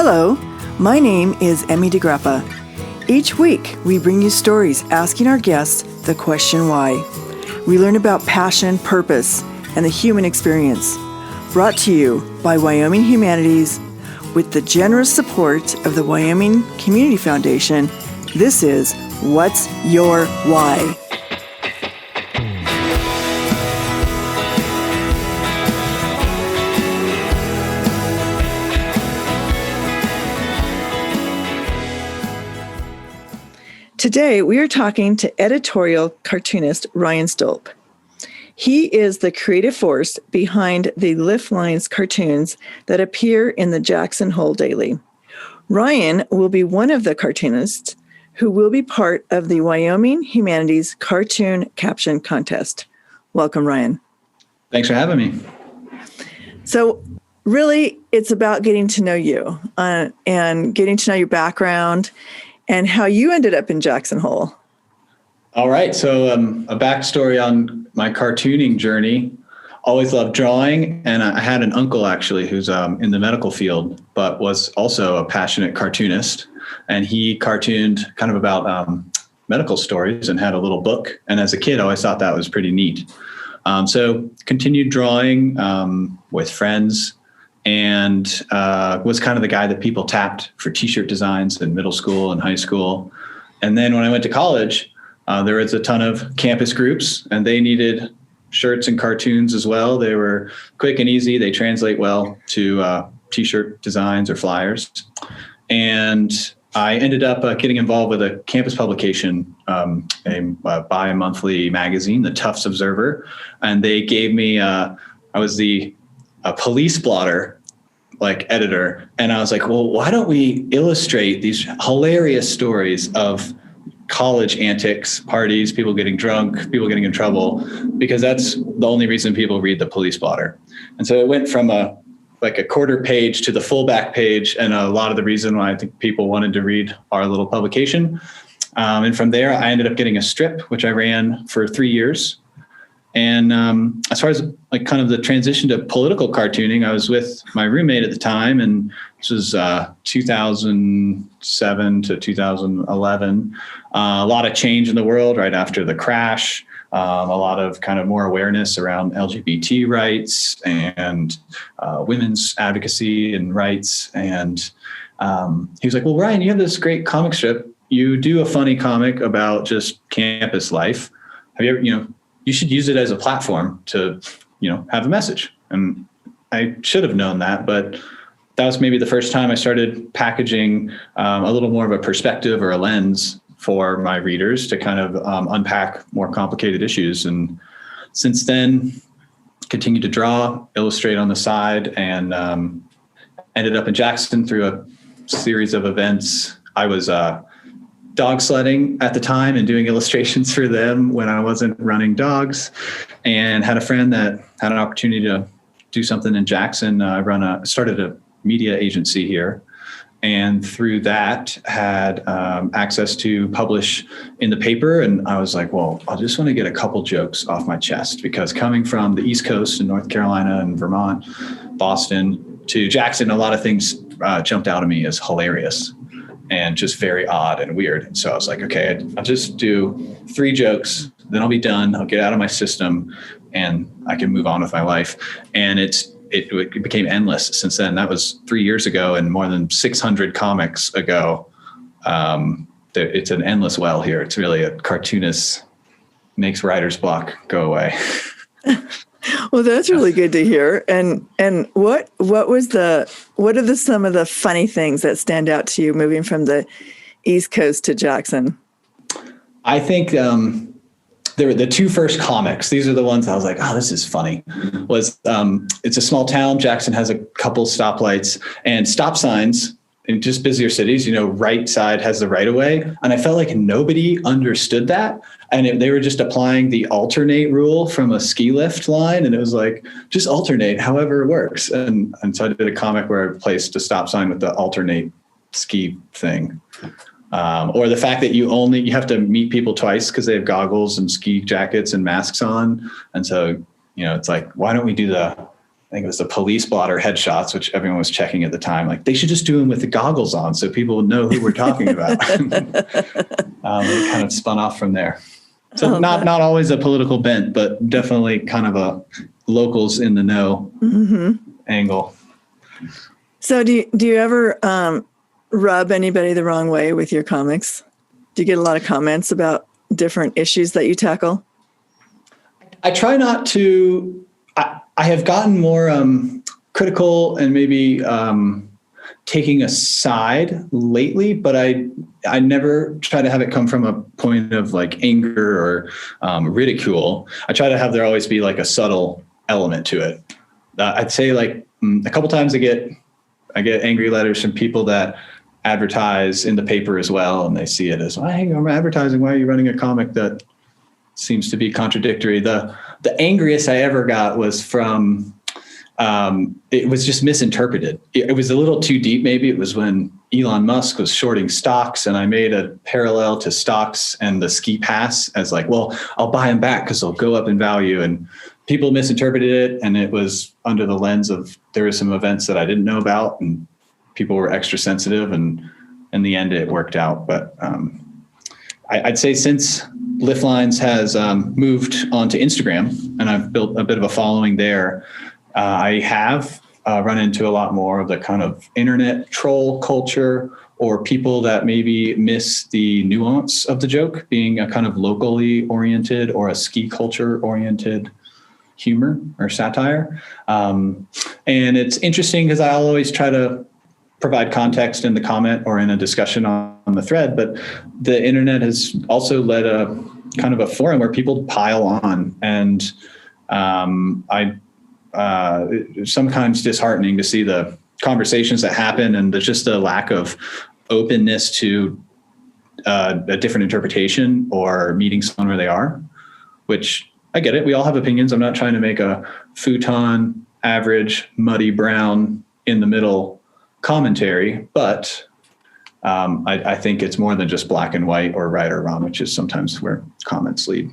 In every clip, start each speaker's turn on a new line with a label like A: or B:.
A: Hello, my name is Emmy DeGrappa. Each week, we bring you stories asking our guests the question why. We learn about passion, purpose, and the human experience. Brought to you by Wyoming Humanities with the generous support of the Wyoming Community Foundation. This is What's Your Why? Today, we are talking to editorial cartoonist Ryan Stolp. He is the creative force behind the Lift Lines cartoons that appear in the Jackson Hole Daily. Ryan will be one of the cartoonists who will be part of the Wyoming Humanities Cartoon Caption Contest. Welcome, Ryan.
B: Thanks for having me.
A: So really, it's about getting to know you and getting to know your background and how you ended up in Jackson Hole.
B: All right. So a backstory on my cartooning journey. Always loved drawing. And I had an uncle, actually, who's in the medical field, but was also a passionate cartoonist. And he cartooned kind of about medical stories and had a little book. And as a kid, I always thought that was pretty neat. So continued drawing with friends. And was kind of the guy that people tapped for T-shirt designs in middle school and high school. And then when I went to college, there was a ton of campus groups, and they needed shirts and cartoons as well. They were quick and easy. They translate well to T-shirt designs or flyers. And I ended up getting involved with a campus publication, a bi-monthly magazine, the Tufts Observer. And they gave me, I was a police blotter, like editor. And I was like, well, why don't we illustrate these hilarious stories of college antics, parties, people getting drunk, people getting in trouble, because that's the only reason people read the police blotter. And so it went from a quarter page to the full back page. And a lot of the reason why I think people wanted to read our little publication. And from there, I ended up getting a strip, which I ran for 3 years. And as far as like kind of the transition to political cartooning, I was with my roommate at the time, and this was 2007 to 2011. A lot of change in the world right after the crash, a lot of kind of more awareness around LGBT rights and women's advocacy and rights. And he was like, well, Ryan, you have this great comic strip. You do a funny comic about just campus life. Have you ever, you should use it as a platform to, have a message. And I should have known that, but that was maybe the first time I started packaging a little more of a perspective or a lens for my readers to kind of unpack more complicated issues. And since then, continued to draw, illustrate on the side, and ended up in Jackson through a series of events. I was dog sledding at the time and doing illustrations for them when I wasn't running dogs, and had a friend that had an opportunity to do something in Jackson. I started a media agency here, and through that had access to publish in the paper. And I was like, well, I just want to get a couple jokes off my chest, because coming from the East Coast in North Carolina and Vermont, Boston to Jackson, a lot of things jumped out at me as hilarious and just very odd and weird. And so I was like, okay, I'll just do 3 jokes, then I'll be done. I'll get out of my system and I can move on with my life. And it became endless since then. That was 3 years ago, and more than 600 comics ago. It's an endless well here. It's really a cartoonist makes writer's block go away.
A: Well, that's really good to hear. And what are some of the funny things that stand out to you moving from the East Coast to Jackson?
B: I think there were the 2 first comics. These are the ones I was like, oh, this is funny. It's a small town. Jackson has a couple stoplights and stop signs. In just busier cities, right side has the right of way. And I felt like nobody understood that. And they were just applying the alternate rule from a ski lift line. And it was like, just alternate however it works. And so I did a comic where I replaced a stop sign with the alternate ski thing. Or the fact that you have to meet people twice because they have goggles and ski jackets and masks on. And so, it's like, why don't we do the I think it was the police blotter headshots, which everyone was checking at the time. Like, they should just do them with the goggles on so people would know who we're talking about. It kind of spun off from there. So not always a political bent, but definitely kind of a locals in the know angle.
A: So do you ever rub anybody the wrong way with your comics? Do you get a lot of comments about different issues that you tackle?
B: I try not to. I have gotten more critical and maybe taking a side lately, but I never try to have it come from a point of like anger or ridicule. I try to have there always be like a subtle element to it. I'd say like a couple times I get angry letters from people that advertise in the paper as well, and they see it as, hey, I'm advertising. Why are you running a comic that seems to be contradictory? The angriest I ever got was from, it was just misinterpreted. It was a little too deep. Maybe it was when Elon Musk was shorting stocks, and I made a parallel to stocks and the ski pass as like, well, I'll buy them back because they'll go up in value. And people misinterpreted it. And it was under the lens of, there were some events that I didn't know about, and people were extra sensitive, and in the end it worked out. But I'd say since Liftlines has moved onto Instagram and I've built a bit of a following there, I have run into a lot more of the kind of internet troll culture, or people that maybe miss the nuance of the joke being a kind of locally oriented or a ski culture oriented humor or satire. And it's interesting because I'll always try to provide context in the comment or in a discussion on the thread, but the internet has also led a kind of a forum where people pile on, and sometimes disheartening to see the conversations that happen and just the lack of openness to a different interpretation or meeting someone where they are, which I get it. We all have opinions. I'm not trying to make a futon, average, muddy brown, in the middle commentary, but I think it's more than just black and white or right or wrong, which is sometimes where comments lead.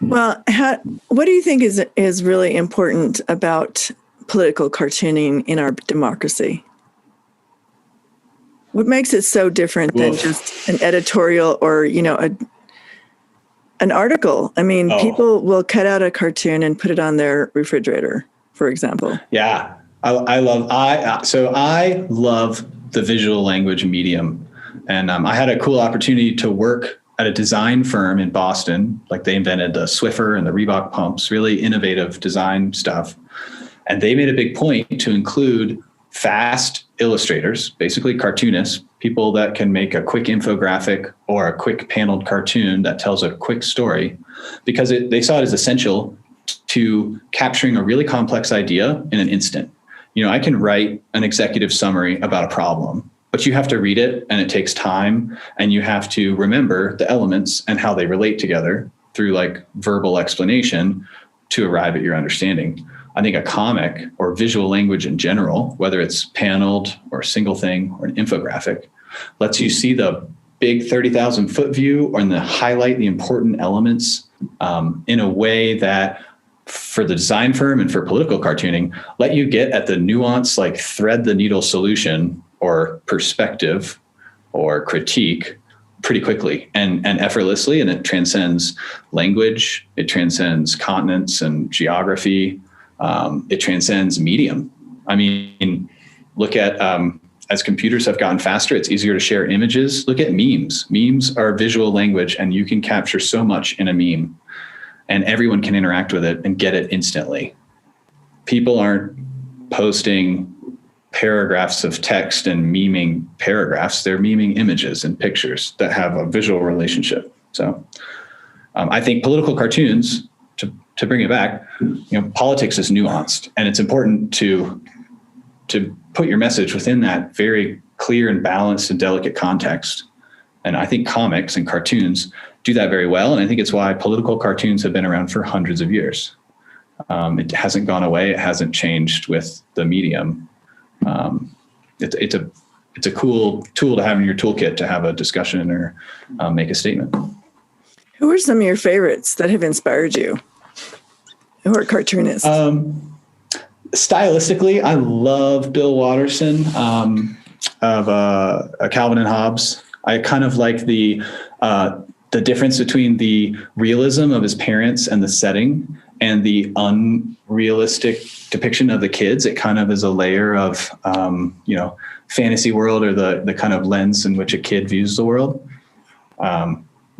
A: Well, what do you think is really important about political cartooning in our democracy? What makes it so different than just an editorial or, an article? I mean, people will cut out a cartoon and put it on their refrigerator, for example.
B: Yeah. I love the visual language medium. And I had a cool opportunity to work at a design firm in Boston. Like, they invented the Swiffer and the Reebok pumps, really innovative design stuff. And they made a big point to include fast illustrators, basically cartoonists, people that can make a quick infographic or a quick paneled cartoon that tells a quick story, because they saw it as essential to capturing a really complex idea in an instant. I can write an executive summary about a problem, but you have to read it, and it takes time, and you have to remember the elements and how they relate together through like verbal explanation to arrive at your understanding. I think a comic or visual language in general, whether it's paneled or a single thing or an infographic, lets you see the big 30,000 foot view or highlight the important elements in a way that, for the design firm and for political cartooning, let you get at the nuance, like thread the needle solution or perspective or critique pretty quickly and effortlessly. And it transcends language. It transcends continents and geography. It transcends medium. I mean, look at, as computers have gotten faster, it's easier to share images. Look at memes. Memes are visual language, and you can capture so much in a meme, and everyone can interact with it and get it instantly. People aren't posting paragraphs of text and memeing paragraphs. They're memeing images and pictures that have a visual relationship. So I think political cartoons, to bring it back, politics is nuanced, and it's important to put your message within that very clear and balanced and delicate context. And I think comics and cartoons do that very well. And I think it's why political cartoons have been around for hundreds of years. It hasn't gone away. It hasn't changed with the medium. It's a cool tool to have in your toolkit to have a discussion or make a statement.
A: Who are some of your favorites that have inspired you? or cartoonist?
B: Stylistically, I love Bill Watterson of Calvin and Hobbes. I kind of like the difference between the realism of his parents and the setting and the unrealistic depiction of the kids. It kind of is a layer of, fantasy world, or the kind of lens in which a kid views the world.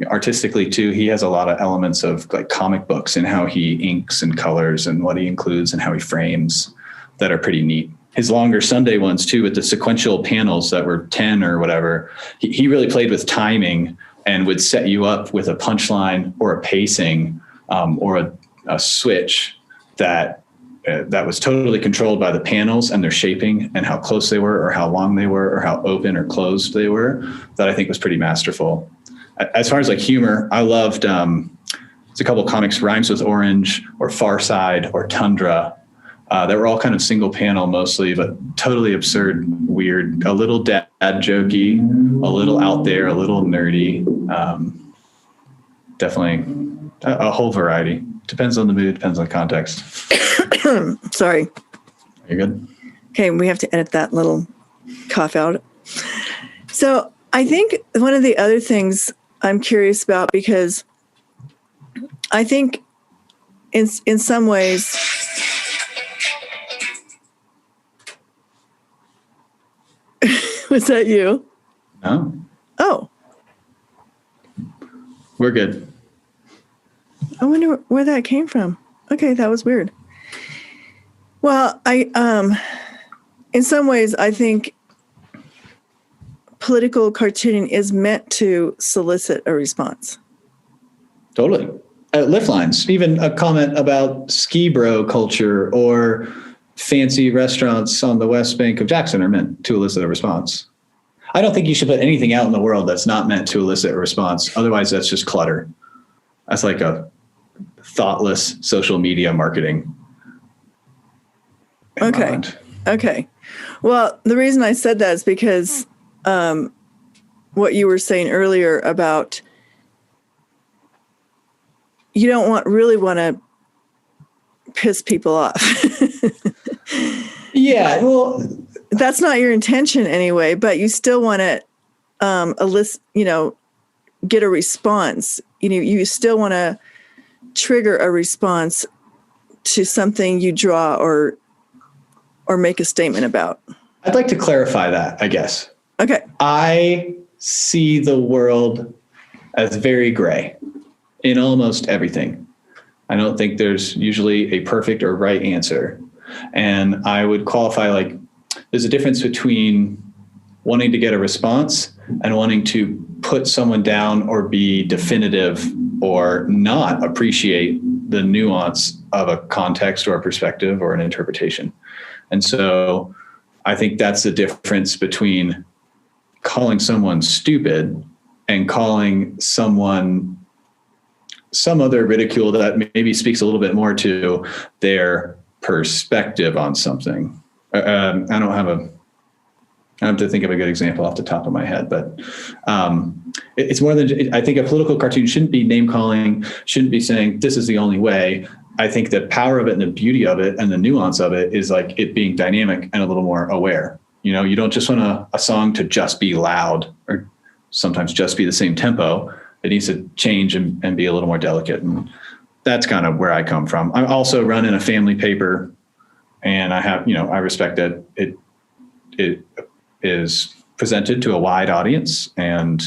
B: Artistically too, he has a lot of elements of like comic books and how he inks and colors and what he includes and how he frames that are pretty neat. His longer Sunday ones too, with the sequential panels that were 10 or whatever, he really played with timing and would set you up with a punchline or a pacing or a switch that was totally controlled by the panels and their shaping and how close they were or how long they were or how open or closed they were, that I think was pretty masterful. As far as like humor, I loved, there's a couple of comics, Rhymes with Orange or Far Side or Tundra, that were all kind of single panel mostly, but totally absurd, weird, a little dad jokey, a little out there, a little nerdy. Definitely a whole variety. Depends on the mood, depends on the context.
A: Sorry.
B: You're good.
A: Okay, we have to edit that little cough out. So I think one of the other things I'm curious about, because I think in some ways, was that you?
B: No.
A: Oh.
B: We're good.
A: I wonder where that came from. Okay, that was weird. Well, in some ways, I think political cartooning is meant to solicit a response.
B: Totally. Lift lines, even a comment about ski bro culture or fancy restaurants on the west bank of Jackson are meant to elicit a response. I don't think you should put anything out in the world that's not meant to elicit a response. Otherwise, that's just clutter. That's like a thoughtless social media marketing.
A: Okay. Okay. Well, the reason I said that is because what you were saying earlier about you don't really want to piss people off.
B: Yeah, well,
A: that's not your intention anyway, but you still want to get a response. You still want to trigger a response to something you draw or make a statement about.
B: I'd like to clarify that, I guess.
A: Okay.
B: I see the world as very gray in almost everything. I don't think there's usually a perfect or right answer. And I would qualify like there's a difference between wanting to get a response and wanting to put someone down or be definitive or not appreciate the nuance of a context or a perspective or an interpretation. And so I think that's the difference between calling someone stupid and calling someone some other ridicule that maybe speaks a little bit more to their perspective on something. I have to think of a good example off the top of my head, but it's more than, I think a political cartoon shouldn't be name calling, shouldn't be saying this is the only way. I think the power of it and the beauty of it and the nuance of it is like it being dynamic and a little more aware. You don't just want a song to just be loud or sometimes just be the same tempo. It needs to change and be a little more delicate. And that's kind of where I come from. I also run in a family paper, and I have, I respect that it is presented to a wide audience. And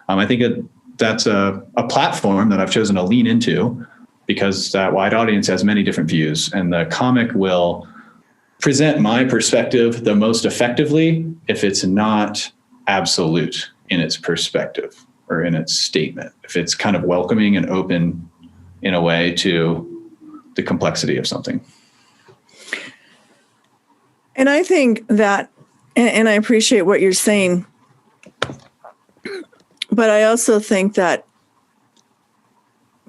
B: I think that's a platform that I've chosen to lean into because that wide audience has many different views, and the comic will present my perspective the most effectively if it's not absolute in its perspective or in its statement, if it's kind of welcoming and open in a way to the complexity of something.
A: And I think that, and I appreciate what you're saying, but I also think that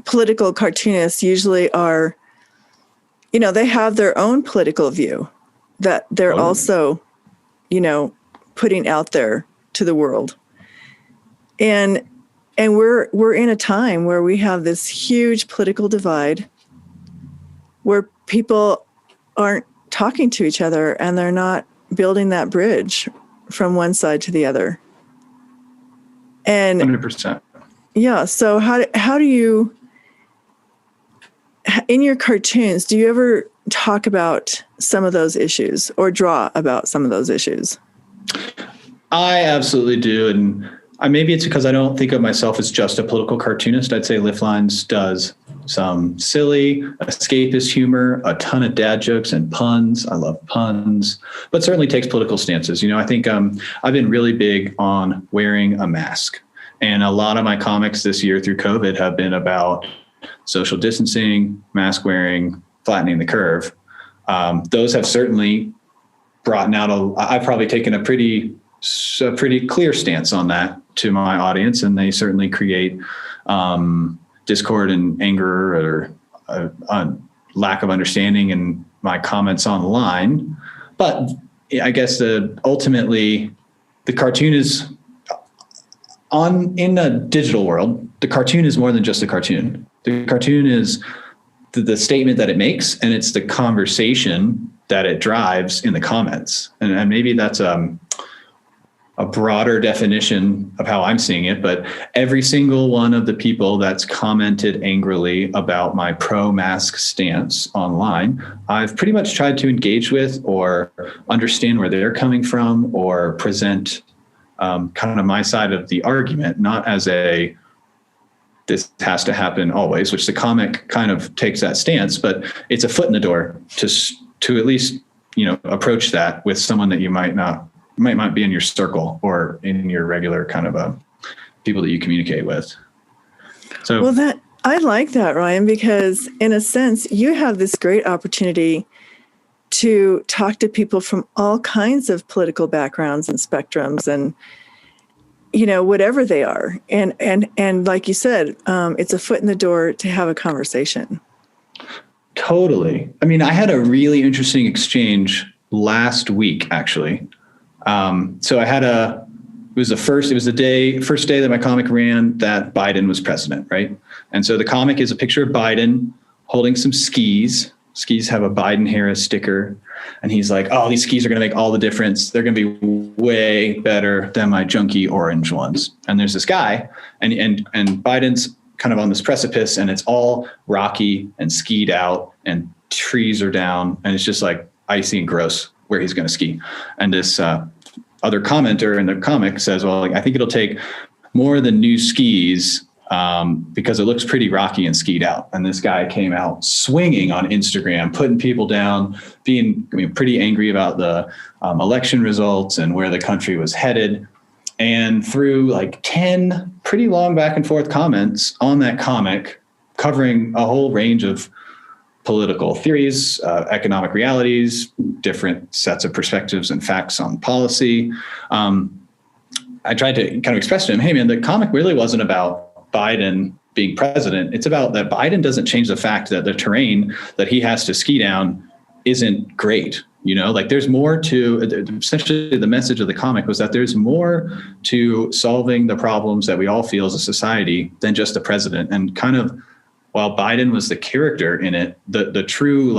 A: political cartoonists usually are, they have their own political view that they're also, putting out there to the world. And we're in a time where we have this huge political divide. where people aren't talking to each other and they're not building that bridge from one side to the other. And
B: 100%.
A: Yeah. So how do you, in your cartoons, do you ever talk about some of those issues or draw about some of those issues?
B: I absolutely do. And maybe it's because I don't think of myself as just a political cartoonist. I'd say Liftlines does some silly, escapist humor, a ton of dad jokes and puns. I love puns, but certainly takes political stances. I think I've been really big on wearing a mask. And a lot of my comics this year through COVID have been about social distancing, mask wearing, flattening the curve. Those have certainly brought out I've probably taken a pretty clear stance on that to my audience, and they certainly create discord and anger or a lack of understanding in my comments online. But I guess ultimately the cartoon is in a digital world. The cartoon is more than just a cartoon. The cartoon is the statement that it makes, and it's the conversation that it drives in the comments. And maybe that's a broader definition of how I'm seeing it, but every single one of the people that's commented angrily about my pro-mask stance online, I've pretty much tried to engage with or understand where they're coming from or present kind of my side of the argument, not as this has to happen always, which the comic kind of takes that stance, but it's a foot in the door to at least, approach that with someone that you might not be in your circle or in your regular kind of people that you communicate with. So,
A: well, I like that, Ryan, because in a sense, you have this great opportunity to talk to people from all kinds of political backgrounds and spectrums and, whatever they are. And like you said, it's a foot in the door to have a conversation.
B: Totally. I mean, I had a really interesting exchange last week, actually. So it was the first day that my comic ran that Biden was president, right? And so the comic is a picture of Biden holding some skis. Skis have a Biden-Harris sticker. And he's like, oh, these skis are going to make all the difference. They're going to be way better than my junky orange ones. And there's this guy and Biden's kind of on this precipice and it's all rocky and skied out and trees are down. And it's just like icy and gross where he's going to ski. And this other commenter in the comic says, well, I think it'll take more than new skis because it looks pretty rocky and skied out. And this guy came out swinging on Instagram, putting people down, being pretty angry about the election results and where the country was headed. And through like 10 pretty long back and forth comments on that comic, covering a whole range of political theories, economic realities, different sets of perspectives and facts on policy. I tried to kind of express to him, hey man, the comic really wasn't about Biden being president. It's about that Biden doesn't change the fact that the terrain that he has to ski down isn't great. There's more to, essentially the message of the comic was that there's more to solving the problems that we all feel as a society than just the president. And kind of, while Biden was the character in it, the true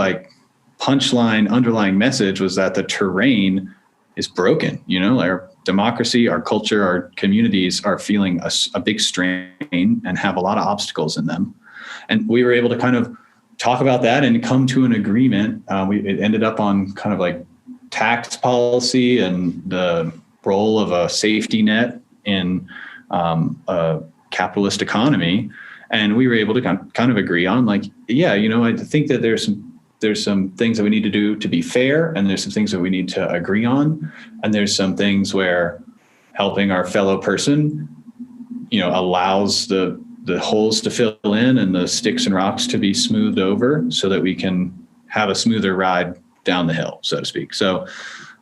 B: punchline underlying message was that the terrain is broken. Our democracy, our culture, our communities are feeling a big strain and have a lot of obstacles in them. And we were able to kind of talk about that and come to an agreement. It ended up on kind of tax policy and the role of a safety net in a capitalist economy. And we were able to kind of agree on I think that there's some things that we need to do to be fair. And there's some things that we need to agree on. And there's some things where helping our fellow person, allows the holes to fill in and the sticks and rocks to be smoothed over so that we can have a smoother ride down the hill, so to speak. So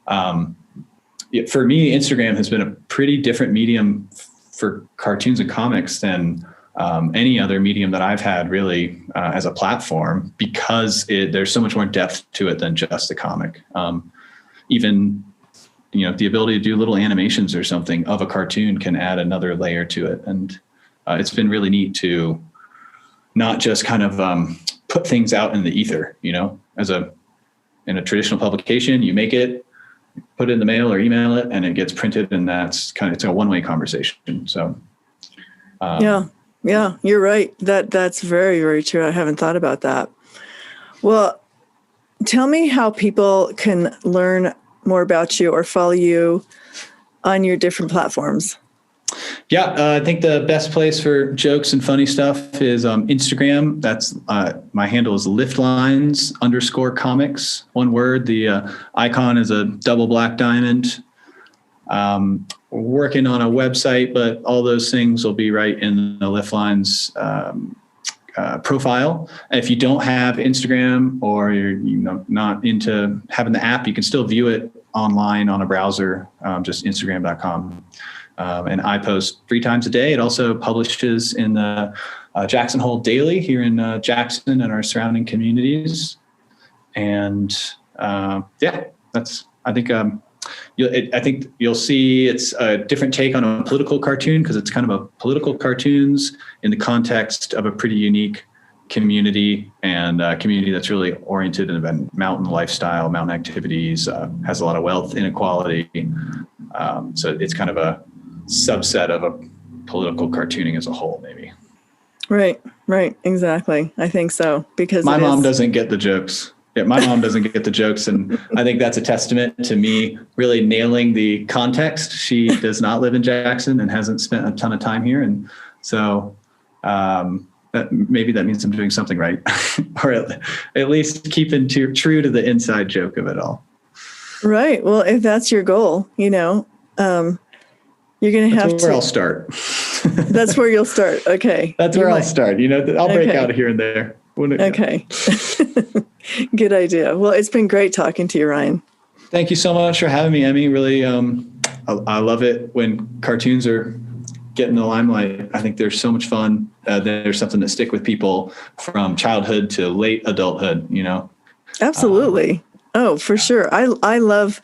B: for me, Instagram has been a pretty different medium for cartoons and comics than any other medium that I've had really as a platform, because there's so much more depth to it than just the comic. Even, the ability to do little animations or something of a cartoon can add another layer to it. And it's been really neat to not just kind of put things out in the ether, in a traditional publication, you make it, put it in the mail or email it, and it gets printed, and it's a one-way conversation. So,
A: yeah, you're right. That's very, very true. I haven't thought about that. Well, tell me how people can learn more about you or follow you on your different platforms.
B: Yeah, I think the best place for jokes and funny stuff is Instagram. That's my handle is liftlines_comics. One word. The icon is a double black diamond. We're working on a website, but all those things will be right in the Liftlines profile. If you don't have Instagram or you're not into having the app, you can still view it online on a browser, just Instagram.com. And I post 3 times a day. It also publishes in the Jackson Hole Daily here in Jackson and our surrounding communities. And I think you'll see it's a different take on a political cartoon, because it's kind of a political cartoons in the context of a pretty unique community, and a community that's really oriented in mountain lifestyle, mountain activities, has a lot of wealth inequality. So it's kind of a subset of a political cartooning as a whole, maybe.
A: Right, exactly. I think so, because
B: my mom doesn't get the jokes. Yeah, my mom doesn't get the jokes, and I think that's a testament to me really nailing the context. She does not live in Jackson and hasn't spent a ton of time here, and so that means I'm doing something right, or at least keeping true to the inside joke of it all. Right.
A: Well, if that's your goal, you're going to have to.
B: That's where I'll start.
A: That's where you'll start. Okay.
B: That's where I'll start. I'll break out here and there.
A: Okay. Good idea. Well, it's been great talking to you, Ryan.
B: Thank you so much for having me, Emmy. Really, I love it when cartoons are getting the limelight. I think they're so much fun. There's something that stick with people from childhood to late adulthood,
A: Absolutely. For sure. I love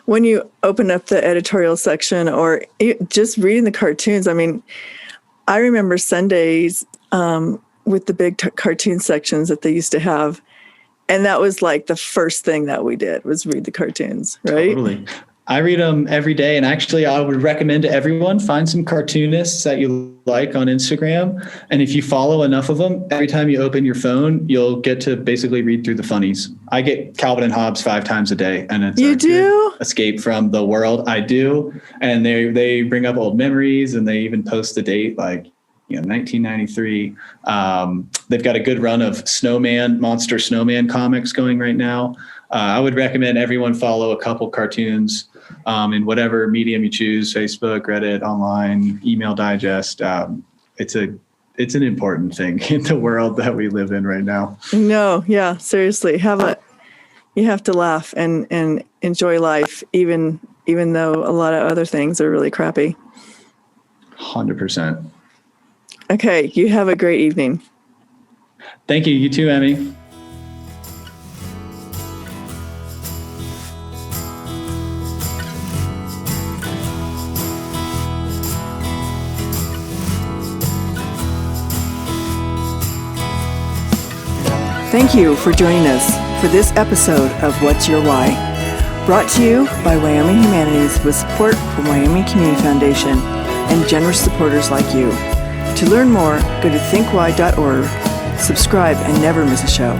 A: when you open up the editorial section or just reading the cartoons. I mean, I remember Sundays with the big cartoon sections that they used to have. And that was like the first thing that we did was read the cartoons, right?
B: Totally. I read them every day. And actually, I would recommend to everyone, find some cartoonists that you like on Instagram. And if you follow enough of them, every time you open your phone, you'll get to basically read through the funnies. I get Calvin and Hobbes 5 times a day. And it's
A: a good
B: escape from the world. I do. And they bring up old memories, and they even post the date, like 1993. They've got a good run of monster snowman comics going right now. I would recommend everyone follow a couple cartoons in whatever medium you choose: Facebook, Reddit, online, email digest. It's an important thing in the world that we live in right now.
A: No, yeah, seriously, you have to laugh and enjoy life, even though a lot of other things are really crappy.
B: 100%.
A: Okay, you have a great evening.
B: Thank you. You too, Emmy.
A: Thank you for joining us for this episode of What's Your Why? Brought to you by Wyoming Humanities with support from Wyoming Community Foundation and generous supporters like you. To learn more, go to thinkwhy.org, subscribe, and never miss a show.